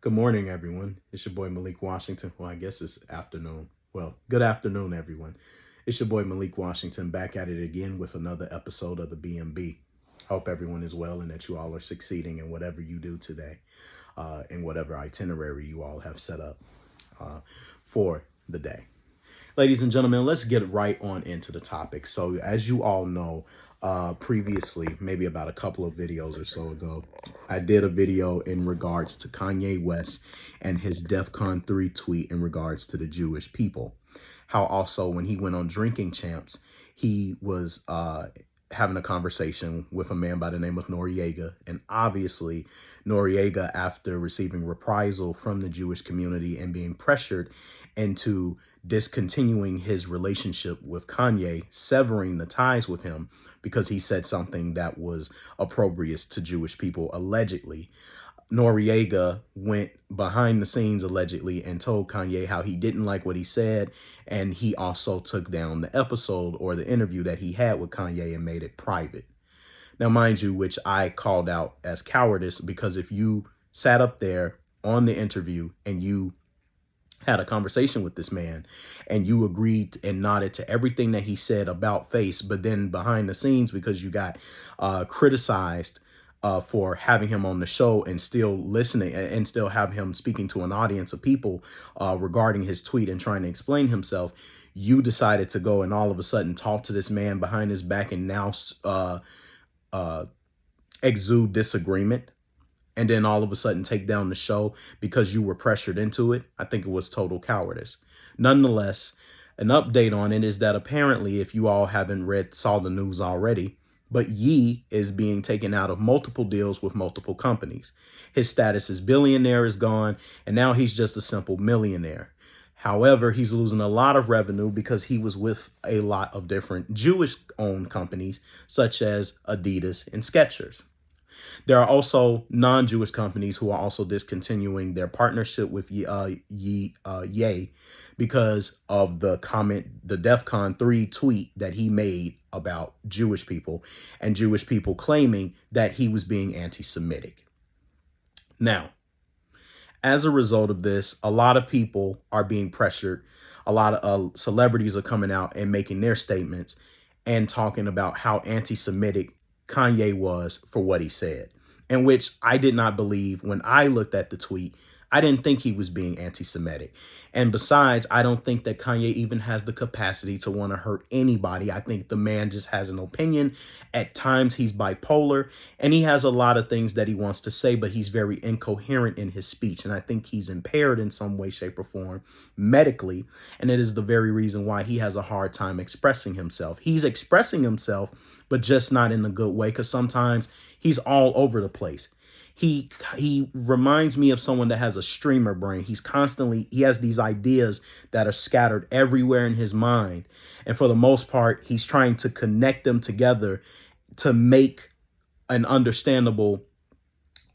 Good morning, everyone. It's your boy Malik Washington. Well, I guess it's afternoon. Well, good afternoon, everyone. It's your boy Malik Washington back at it again with another episode of the BMB. Hope everyone is well and that you all are succeeding in whatever you do today, in whatever itinerary you all have set up for the day. Ladies and gentlemen, let's get right on into the topic. So as you all know, previously, maybe about a couple of videos or so ago, I did a video in regards to Kanye West and his DEFCON 3 tweet in regards to the Jewish people. How also when he went on Drinking Champs, he was having a conversation with a man by the name of Noriega. And obviously, Noriega, after receiving reprisal from the Jewish community and being pressured into discontinuing his relationship with Kanye, severing the ties with him because he said something that was opprobrious to Jewish people, allegedly. Noriega went behind the scenes, allegedly, and told Kanye how he didn't like what he said. And he also took down the episode or the interview that he had with Kanye and made it private. Now, mind you, which I called out as cowardice, because if you sat up there on the interview and you had a conversation with this man and you agreed and nodded to everything that he said about face, but then behind the scenes, because you got criticized for having him on the show and still listening and still have him speaking to an audience of people regarding his tweet and trying to explain himself, you decided to go and all of a sudden talk to this man behind his back and now exude disagreement, and then all of a sudden take down the show because you were pressured into it. I think it was total cowardice. Nonetheless, an update on it is that apparently, if you all haven't saw the news already, but Ye is being taken out of multiple deals with multiple companies. His status as billionaire is gone, and now he's just a simple millionaire. However, he's losing a lot of revenue because he was with a lot of different Jewish-owned companies, such as Adidas and Skechers. There are also non-Jewish companies who are also discontinuing their partnership with Ye because of the DEFCON 3 tweet that he made about Jewish people and Jewish people claiming that he was being anti-Semitic. Now, as a result of this, a lot of people are being pressured. A lot of celebrities are coming out and making their statements and talking about how anti-Semitic Kanye was for what he said, in which I did not believe. When I looked at the tweet, I didn't think he was being anti-Semitic. And besides, I don't think that Kanye even has the capacity to want to hurt anybody. I think the man just has an opinion. At times he's bipolar and he has a lot of things that he wants to say, but he's very incoherent in his speech. And I think he's impaired in some way, shape, or form medically. And it is the very reason why he has a hard time expressing himself. He's expressing himself, but just not in a good way, because sometimes he's all over the place. He reminds me of someone that has a streamer brain. He has these ideas that are scattered everywhere in his mind. And for the most part, he's trying to connect them together to make an understandable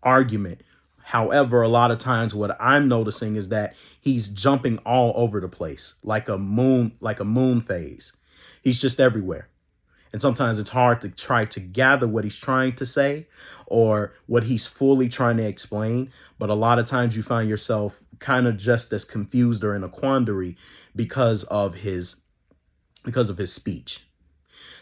argument. However, a lot of times what I'm noticing is that he's jumping all over the place like a moon phase. He's just everywhere. And sometimes it's hard to try to gather what he's trying to say or what he's fully trying to explain. But a lot of times you find yourself kind of just as confused or in a quandary because of his speech.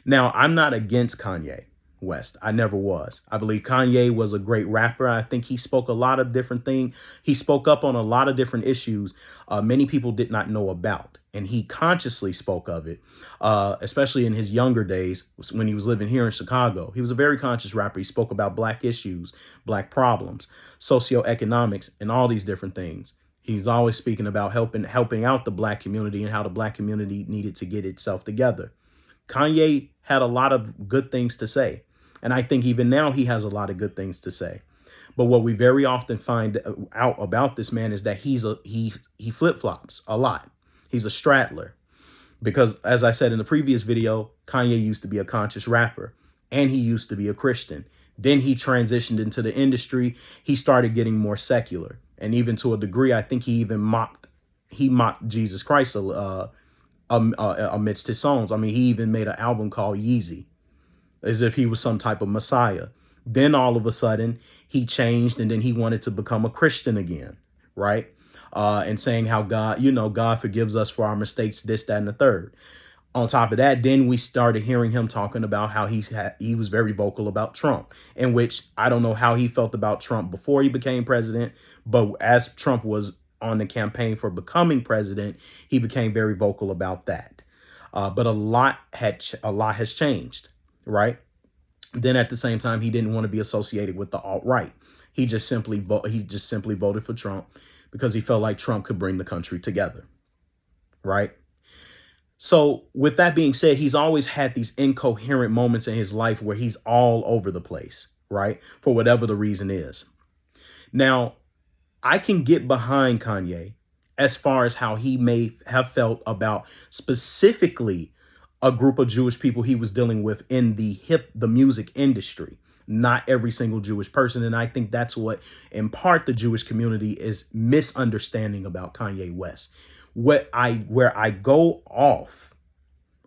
Now, I'm not against Kanye West. I never was. I believe Kanye was a great rapper. I think he spoke a lot of different things. He spoke up on a lot of different issues many people did not know about. And he consciously spoke of it, especially in his younger days when he was living here in Chicago. He was a very conscious rapper. He spoke about black issues, black problems, socioeconomics, and all these different things. He's always speaking about helping out the black community and how the black community needed to get itself together. Kanye had a lot of good things to say. And I think even now he has a lot of good things to say. But what we very often find out about this man is that he flip-flops a lot. He's a straddler because, as I said in the previous video, Kanye used to be a conscious rapper and he used to be a Christian. Then he transitioned into the industry. He started getting more secular. And even to a degree, I think he mocked Jesus Christ amidst his songs. I mean, he even made an album called Yeezy, as if he was some type of Messiah. Then all of a sudden he changed and then he wanted to become a Christian again. right? And saying how God, God forgives us for our mistakes, this, that, and the third. On top of that, then we started hearing him talking about how he was very vocal about Trump, in which I don't know how he felt about Trump before he became president, but as Trump was on the campaign for becoming president, he became very vocal about that. But a lot has changed, right? Then at the same time, he didn't want to be associated with the alt-right. He just simply voted for Trump because he felt like Trump could bring the country together, right? So with that being said, he's always had these incoherent moments in his life where he's all over the place, right? For whatever the reason is. Now, I can get behind Kanye as far as how he may have felt about specifically a group of Jewish people he was dealing with in the music industry. Not every single Jewish person. And I think that's what, in part, the Jewish community is misunderstanding about Kanye West. Where I go off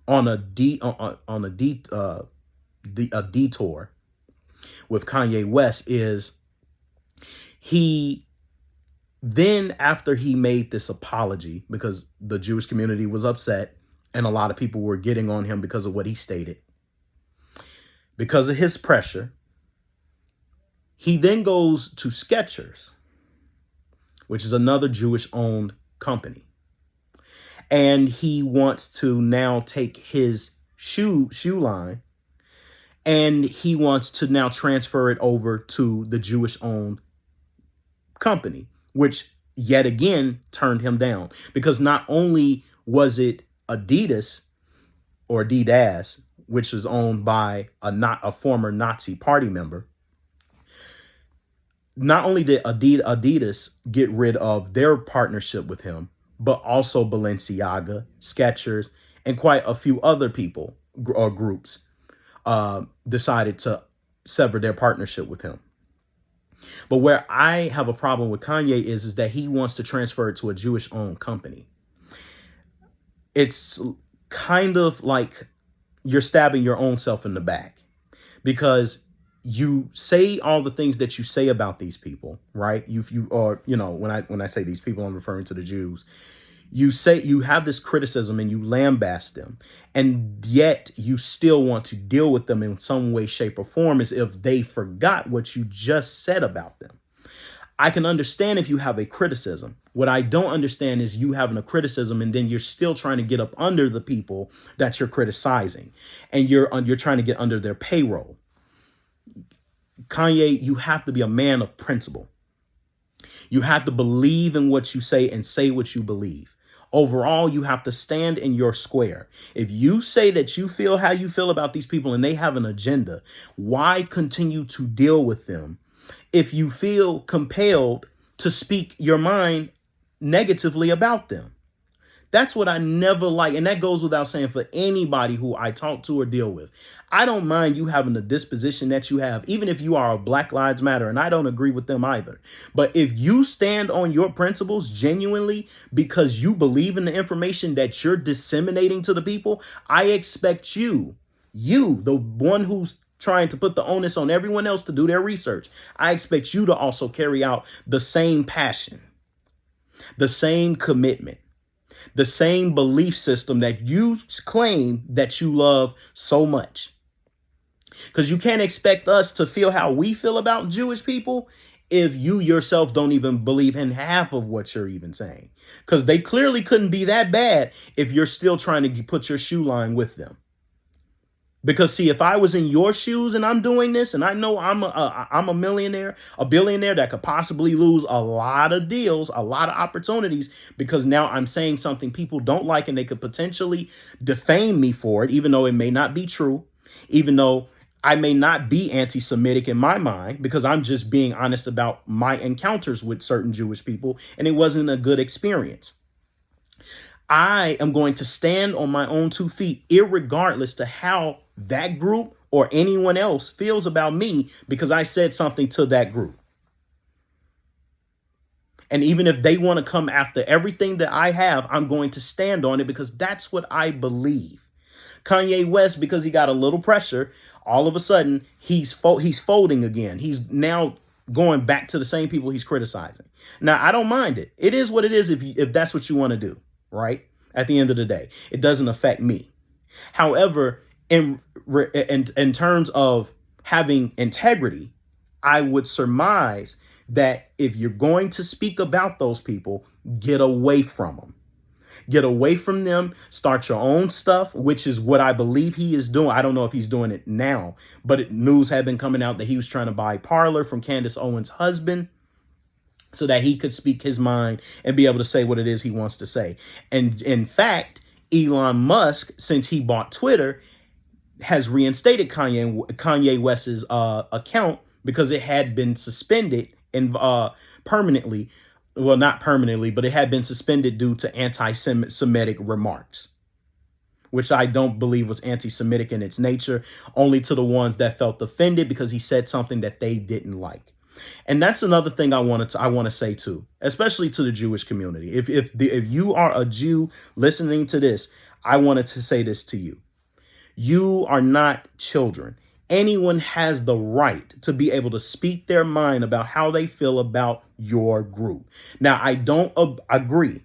on a detour with Kanye West is he then, after he made this apology, because the Jewish community was upset and a lot of people were getting on him because of what he stated, because of his pressure, he then goes to Skechers, which is another Jewish-owned company. And he wants to now take his shoe line and he wants to now transfer it over to the Jewish-owned company, which yet again turned him down, because not only was it Adidas, which is owned by a former Nazi party member. Not only did Adidas get rid of their partnership with him, but also Balenciaga, Skechers, and quite a few other people or groups decided to sever their partnership with him. But where I have a problem with Kanye is that he wants to transfer it to a Jewish-owned company. It's kind of like you're stabbing your own self in the back, because you say all the things that you say about these people, right? When I say these people, I'm referring to the Jews. You say you have this criticism and you lambaste them, and yet you still want to deal with them in some way, shape, or form as if they forgot what you just said about them. I can understand if you have a criticism. What I don't understand is you having a criticism and then you're still trying to get up under the people that you're criticizing, and you're trying to get under their payroll. Kanye, you have to be a man of principle. You have to believe in what you say and say what you believe. Overall, you have to stand in your square. If you say that you feel how you feel about these people and they have an agenda, why continue to deal with them if you feel compelled to speak your mind negatively about them? That's what I never like. And that goes without saying for anybody who I talk to or deal with. I don't mind you having the disposition that you have, even if you are a Black Lives Matter, and I don't agree with them either. But if you stand on your principles genuinely because you believe in the information that you're disseminating to the people, I expect you, the one who's trying to put the onus on everyone else to do their research, I expect you to also carry out the same passion, the same commitment, the same belief system that you claim that you love so much. Because you can't expect us to feel how we feel about Jewish people if you yourself don't even believe in half of what you're even saying. Because they clearly couldn't be that bad if you're still trying to put your shoe line with them. Because, see, if I was in your shoes and I'm doing this, and I know I'm a millionaire, a billionaire that could possibly lose a lot of deals, a lot of opportunities, because now I'm saying something people don't like and they could potentially defame me for it, even though it may not be true, even though I may not be anti-Semitic in my mind, because I'm just being honest about my encounters with certain Jewish people, and it wasn't a good experience. I am going to stand on my own 2 feet, irregardless to how that group or anyone else feels about me, because I said something to that group. And even if they want to come after everything that I have, I'm going to stand on it because that's what I believe. Kanye West, because he got a little pressure, all of a sudden he's folding again. He's now going back to the same people he's criticizing. Now, I don't mind it. It is what it is if that's what you want to do, right? At the end of the day, it doesn't affect me. However, in terms of having integrity, I would surmise that if you're going to speak about those people, get away from them. Get away from them, start your own stuff, which is what I believe he is doing. I don't know if he's doing it now, but news had been coming out that he was trying to buy Parler from Candace Owens' husband so that he could speak his mind and be able to say what it is he wants to say. And in fact, Elon Musk, since he bought Twitter, has reinstated Kanye West's account because it had been suspended and permanently. Well, not permanently, but it had been suspended due to anti-Semitic remarks, which I don't believe was anti-Semitic in its nature, only to the ones that felt offended because he said something that they didn't like. And that's another thing I want to say too, especially to the Jewish community. If you are a Jew listening to this, I wanted to say this to you. You are not children. Anyone has the right to be able to speak their mind about how they feel about your group. Now, I don't agree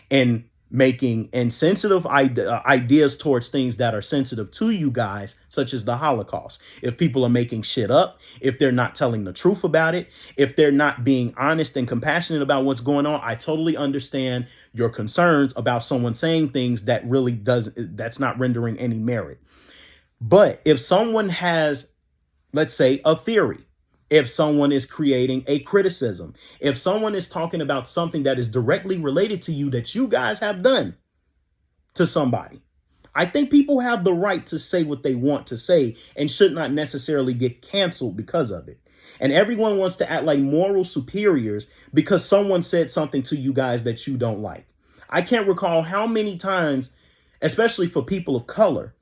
in making insensitive ideas towards things that are sensitive to you guys, such as the Holocaust. If people are making shit up, if they're not telling the truth about it, if they're not being honest and compassionate about what's going on, I totally understand your concerns about someone saying things that really that's not rendering any merit. But if someone has, let's say, a theory, if someone is creating a criticism, if someone is talking about something that is directly related to you that you guys have done to somebody, I think people have the right to say what they want to say and should not necessarily get canceled because of it. And everyone wants to act like moral superiors because someone said something to you guys that you don't like. I can't recall how many times, especially for people of color,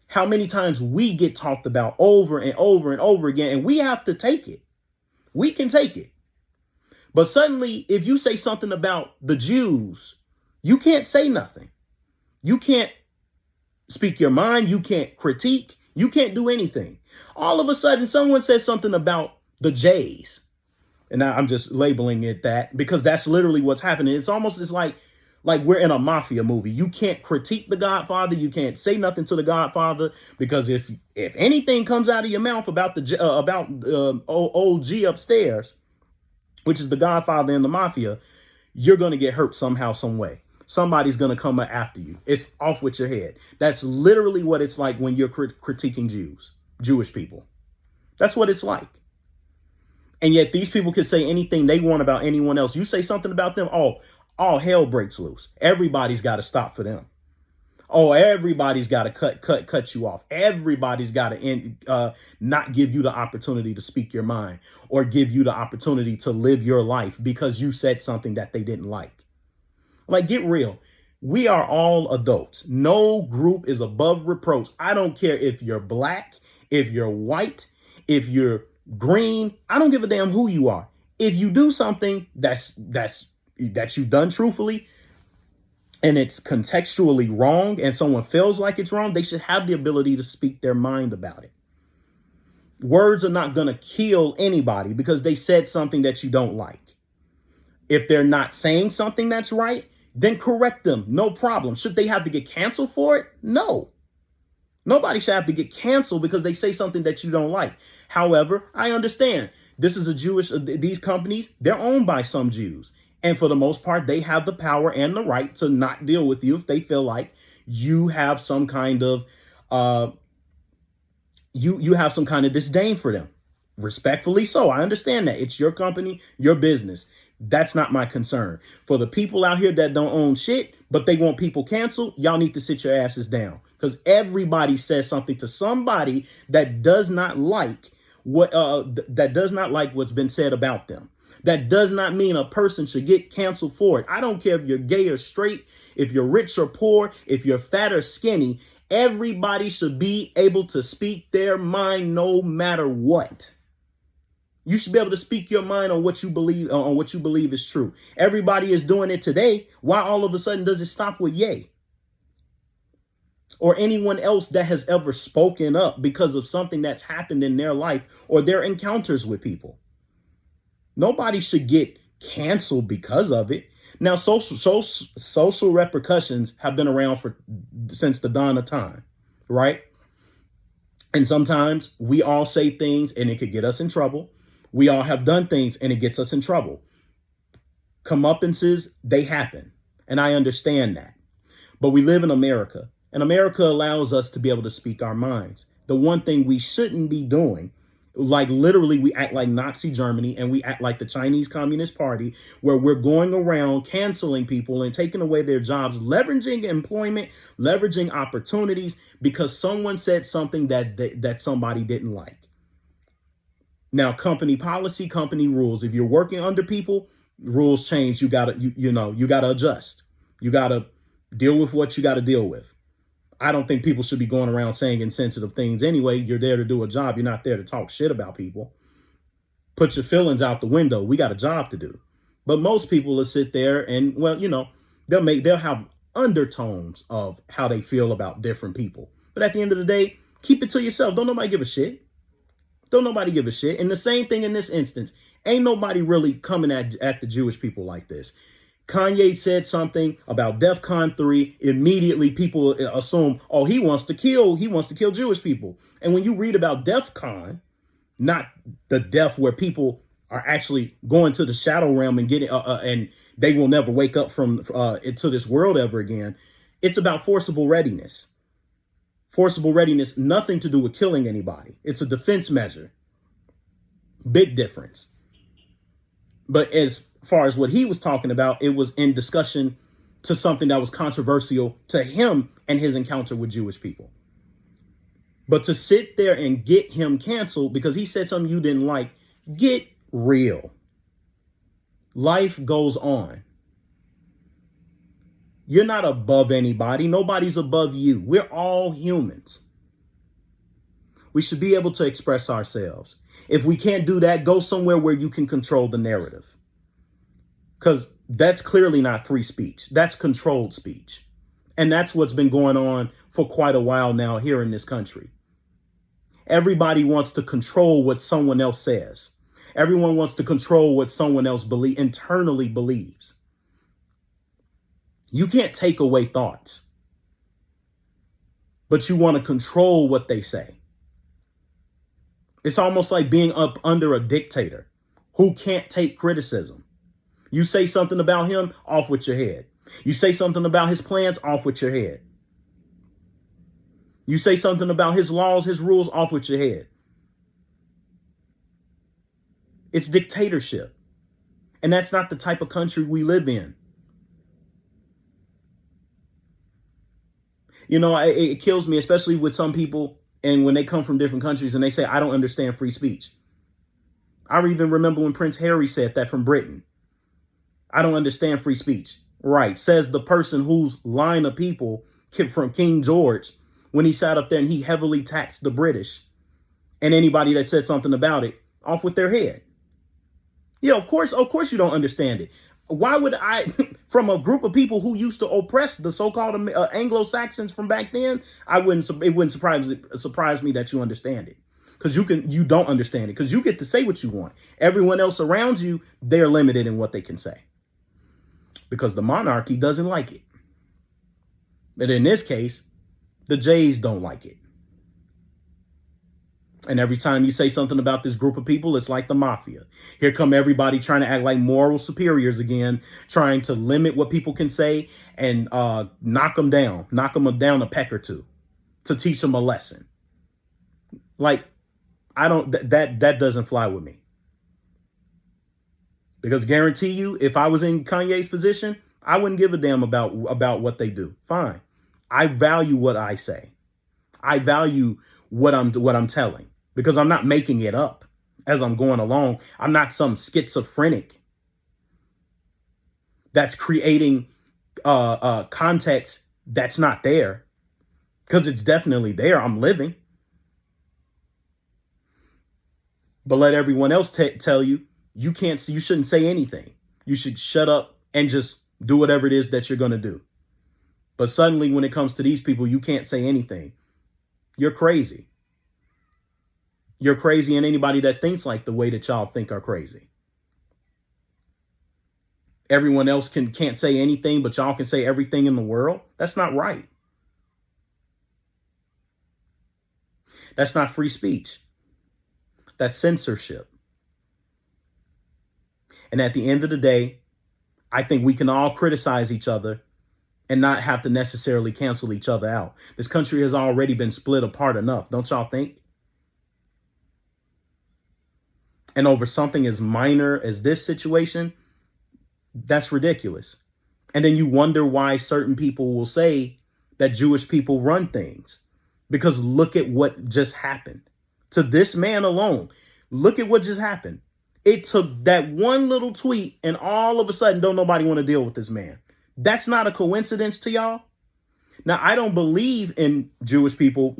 how many times we get talked about over and over and over again, and we have to take it. We can take it. But suddenly, if you say something about the Jews, you can't say nothing. You can't speak your mind. You can't critique. You can't do anything. All of a sudden, someone says something about the Jays. And now I'm just labeling it that because that's literally what's happening. It's like we're in a mafia movie. You can't critique the Godfather. You can't say nothing to the Godfather because if anything comes out of your mouth about old G upstairs, which is the Godfather in the mafia, you're going to get hurt somehow, some way. Somebody's going to come after you. It's off with your head. That's literally what it's like when you're critiquing Jewish people. That's what it's like. And yet these people can say anything they want about anyone else. You say something about them, all hell breaks loose. Everybody's got to stop for them. Oh, everybody's got to cut you off. Everybody's got to not give you the opportunity to speak your mind or give you the opportunity to live your life because you said something that they didn't like. Like, get real. We are all adults. No group is above reproach. I don't care if you're black, if you're white, if you're green. I don't give a damn who you are. If you do something that you've done truthfully and it's contextually wrong and someone feels like it's wrong, they should have the ability to speak their mind about it. Words are not going to kill anybody because they said something that you don't like. If they're not saying something that's right, then correct them. No problem. Should they have to get canceled for it? No. Nobody should have to get canceled because they say something that you don't like. However, I understand this is these companies, they're owned by some Jews. And for the most part, they have the power and the right to not deal with you if they feel like you have some kind of you have some kind of disdain for them. Respectfully so. I understand that. It's your company, your business. That's not my concern. For the people out here that don't own shit, but they want people canceled, y'all need to sit your asses down. Because everybody says something to somebody that does not like what's been said about them. That does not mean a person should get canceled for it. I don't care if you're gay or straight, if you're rich or poor, if you're fat or skinny. Everybody should be able to speak their mind no matter what. You should be able to speak your mind on what you believe is true. Everybody is doing it today. Why all of a sudden does it stop with Ye? Or anyone else that has ever spoken up because of something that's happened in their life or their encounters with people? Nobody should get canceled because of it. Now, social repercussions have been around for since the dawn of time, right? And sometimes we all say things and it could get us in trouble. We all have done things and it gets us in trouble. Comeuppances, they happen. And I understand that. But we live in America, and America allows us to be able to speak our minds. The one thing we shouldn't be doing, like literally we act like Nazi Germany and we act like the Chinese Communist Party, where we're going around canceling people and taking away their jobs, leveraging employment, leveraging opportunities because someone said something that somebody didn't like. Now, company policy, company rules. If you're working under people, rules change. You gotta you gotta adjust. You gotta deal with what you gotta deal with. I don't think people should be going around saying insensitive things anyway. You're there to do a job. You're not there to talk shit about people. Put your feelings out the window. We got a job to do. But most people will sit there and, well, they'll have undertones of how they feel about different people. But at the end of the day, keep it to yourself. Don't nobody give a shit. Don't nobody give a shit. And the same thing in this instance. Ain't nobody really coming at the Jewish people like this. Kanye said something about DEFCON 3. Immediately people assume, oh, he wants to kill Jewish people. And when you read about DEFCON, not the death where people are actually going to the shadow realm and getting and they will never wake up from into this world ever again. It's about forcible readiness. Forcible readiness, nothing to do with killing anybody. It's a defense measure. Big difference. But as far as what he was talking about, it was in discussion to something that was controversial to him and his encounter with Jewish people. But to sit there and get him canceled because he said something you didn't like, get real. Life goes on. You're not above anybody. Nobody's above you. We're all humans. We should be able to express ourselves. If we can't do that, go somewhere where you can control the narrative. Because that's clearly not free speech. That's controlled speech. And that's what's been going on for quite a while now here in this country. Everybody wants to control what someone else says. Everyone wants to control what someone else internally believes. You can't take away thoughts, but you want to control what they say. It's almost like being up under a dictator who can't take criticism. You say something about him, off with your head. You say something about his plans, off with your head. You say something about his laws, his rules, off with your head. It's dictatorship. And that's not the type of country we live in. It kills me, especially with some people, and when they come from different countries and they say, I don't understand free speech. I even remember when Prince Harry said that from Britain. I don't understand free speech. Right. Says the person whose line of people from King George, when he sat up there and he heavily taxed the British and anybody that said something about it, off with their head. Yeah, of course you don't understand it. Why would I, from a group of people who used to oppress the so-called Anglo-Saxons from back then, it wouldn't surprise me that you understand it. Because you don't understand it, because you get to say what you want. Everyone else around you, they're limited in what they can say. Because the monarchy doesn't like it. But in this case, the Jays don't like it. And every time you say something about this group of people, it's like the mafia. Here come everybody trying to act like moral superiors again, trying to limit what people can say and knock them down a peck or two to teach them a lesson. Like, that doesn't fly with me. Because guarantee you, if I was in Kanye's position, I wouldn't give a damn about what they do. Fine. I value what I say. I value what I'm telling, because I'm not making it up as I'm going along. I'm not some schizophrenic that's creating context that's not there, because it's definitely there. I'm living. But let everyone else tell you, you shouldn't say anything. You should shut up and just do whatever it is that you're going to do. But suddenly when it comes to these people, you can't say anything. You're crazy. You're crazy, and anybody that thinks like the way that y'all think are crazy. Everyone else can't say anything, but y'all can say everything in the world. That's not right. That's not free speech. That's censorship. And at the end of the day, I think we can all criticize each other and not have to necessarily cancel each other out. This country has already been split apart enough, don't y'all think? And over something as minor as this situation, that's ridiculous. And then you wonder why certain people will say that Jewish people run things. Because look at what just happened to this man alone. Look at what just happened. It took that one little tweet and all of a sudden don't nobody want to deal with this man. That's not a coincidence to y'all. Now, I don't believe in Jewish people,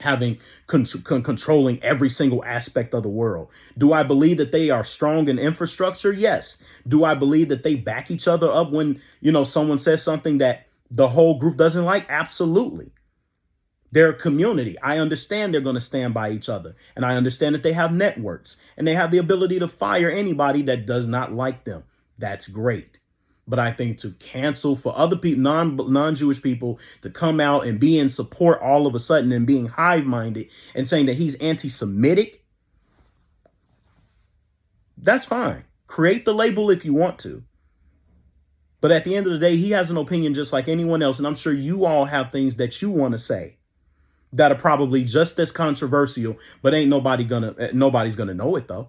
having controlling every single aspect of the world. Do I believe that they are strong in infrastructure? Yes. Do I believe that they back each other up when, someone says something that the whole group doesn't like? Absolutely. They're a community. I understand they're going to stand by each other. And I understand that they have networks and they have the ability to fire anybody that does not like them. That's great. But I think to cancel for other people, non-Jewish people, to come out and be in support all of a sudden and being hive-minded and saying that he's anti-Semitic, that's fine. Create the label if you want to. But at the end of the day, he has an opinion just like anyone else. And I'm sure you all have things that you want to say that are probably just as controversial, but nobody's gonna know it though.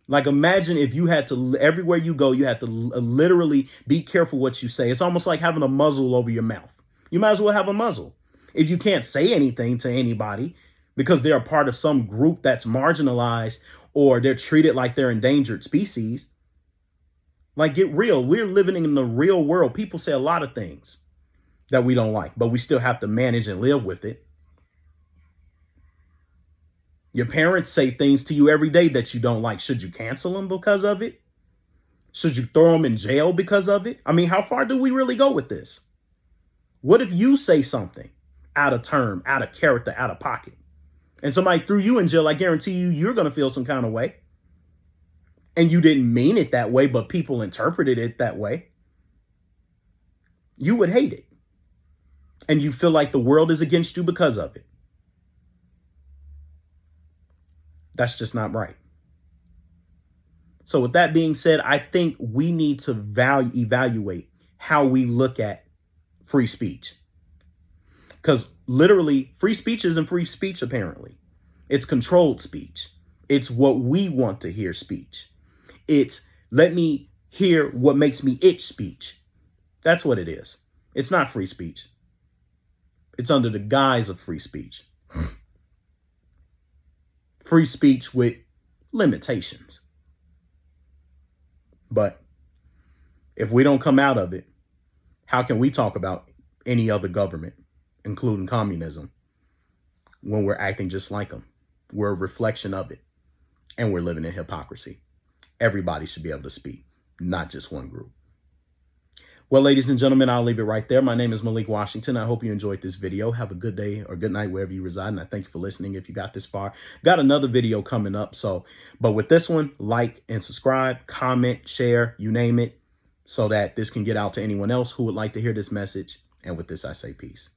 Like, imagine if you had to, everywhere you go, you had to literally be careful what you say. It's almost like having a muzzle over your mouth. You might as well have a muzzle. If you can't say anything to anybody because they're a part of some group that's marginalized or they're treated like they're endangered species, like, get real. We're living in the real world. People say a lot of things that we don't like, but we still have to manage and live with it. Your parents say things to you every day that you don't like. Should you cancel them because of it? Should you throw them in jail because of it? I mean, how far do we really go with this? What if you say something out of term, out of character, out of pocket, and somebody threw you in jail? I guarantee you're going to feel some kind of way. And you didn't mean it that way, but people interpreted it that way. You would hate it. And you feel like the world is against you because of it. That's just not right. So with that being said, I think we need to evaluate how we look at free speech. Because literally, free speech isn't free speech, apparently. It's controlled speech. It's what we want to hear speech. It's let me hear what makes me itch speech. That's what it is. It's not free speech. It's under the guise of free speech. Free speech with limitations. But if we don't come out of it, how can we talk about any other government, including communism, when we're acting just like them? We're a reflection of it, and we're living in hypocrisy. Everybody should be able to speak, not just one group. Well, ladies and gentlemen, I'll leave it right there. My name is Malik Washington. I hope you enjoyed this video. Have a good day or good night wherever you reside. And I thank you for listening. If you got this far, got another video coming up. But with this one, like and subscribe, comment, share, you name it, so that this can get out to anyone else who would like to hear this message. And with this, I say peace.